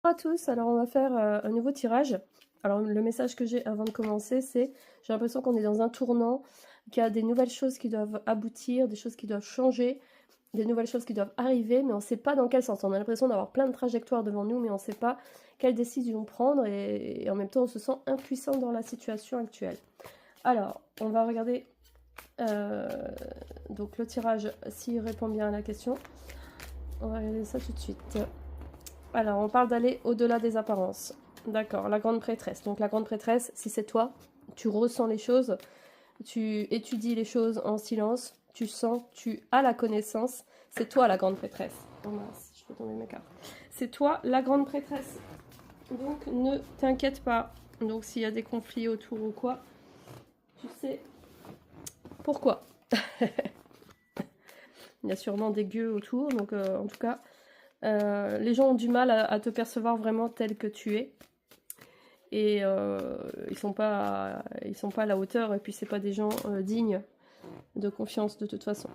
Bonjour à tous, alors on va faire un nouveau tirage. Alors le message que j'ai avant de commencer, c'est j'ai l'impression qu'on est dans un tournant, qu'il y a des nouvelles choses qui doivent aboutir, des choses qui doivent changer, des nouvelles choses qui doivent arriver, mais on ne sait pas dans quel sens. On a l'impression d'avoir plein de trajectoires devant nous, mais on ne sait pas quelle décision prendre et en même temps on se sent impuissant dans la situation actuelle. Alors, on va regarder donc le tirage s'il répond bien à la question. On va regarder ça tout de suite. Alors, on parle d'aller au-delà des apparences. D'accord, la grande prêtresse. Donc la grande prêtresse, si c'est toi, tu ressens les choses, tu étudies les choses en silence, tu sens, tu as la connaissance. C'est toi la grande prêtresse. Oh mince, je peux tomber mes cartes. C'est toi la grande prêtresse. Donc ne t'inquiète pas. Donc s'il y a des conflits autour ou quoi, tu sais pourquoi. Il y a sûrement des gueux autour, donc en tout cas, les gens ont du mal à te percevoir vraiment tel que tu es. Et ils sont pas à la hauteur, et puis c'est pas des gens dignes de confiance de toute façon.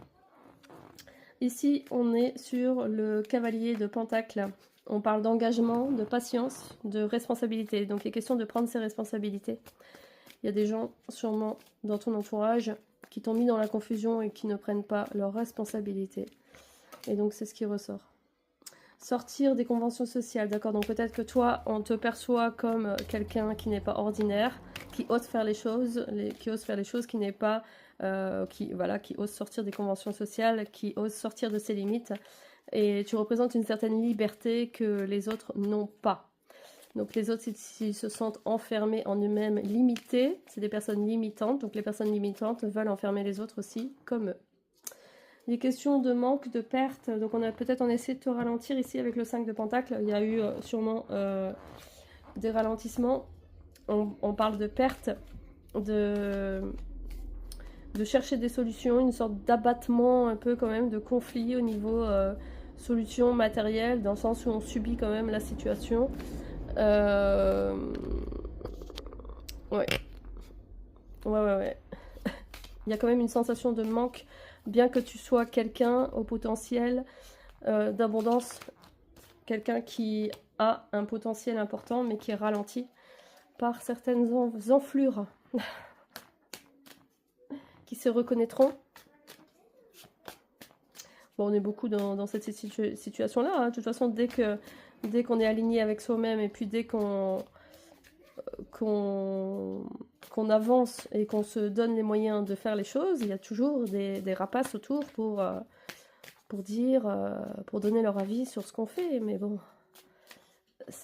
Ici, on est sur le cavalier de Pentacle. On parle d'engagement, de patience, de responsabilité. Donc il est question de prendre ses responsabilités. Il y a des gens, sûrement, dans ton entourage, qui t'ont mis dans la confusion et qui ne prennent pas leurs responsabilités. Et donc c'est ce qui ressort. Sortir des conventions sociales, d'accord, donc peut-être que toi, on te perçoit comme quelqu'un qui n'est pas ordinaire, qui ose faire les choses, qui n'est pas, qui ose sortir des conventions sociales, qui ose sortir de ses limites, et tu représentes une certaine liberté que les autres n'ont pas. Donc les autres, s'ils se sentent enfermés en eux-mêmes, limités, c'est des personnes limitantes, donc les personnes limitantes veulent enfermer les autres aussi, comme eux. Des questions de manque, de perte, donc on a essayé de te ralentir ici avec le 5 de Pentacle, il y a eu sûrement des ralentissements, on parle de perte, de chercher des solutions, une sorte d'abattement un peu quand même, de conflit au niveau solution matérielle, dans le sens où on subit quand même la situation. Ouais. Ouais. Il y a quand même une sensation de manque, bien que tu sois quelqu'un au potentiel d'abondance, quelqu'un qui a un potentiel important, mais qui est ralenti par certaines enflures qui se reconnaîtront. Bon, on est beaucoup dans cette situation-là, hein. De toute façon, dès qu'on est aligné avec soi-même, et puis dès qu'on avance et qu'on se donne les moyens de faire les choses, il y a toujours des rapaces autour pour donner leur avis sur ce qu'on fait. Mais bon,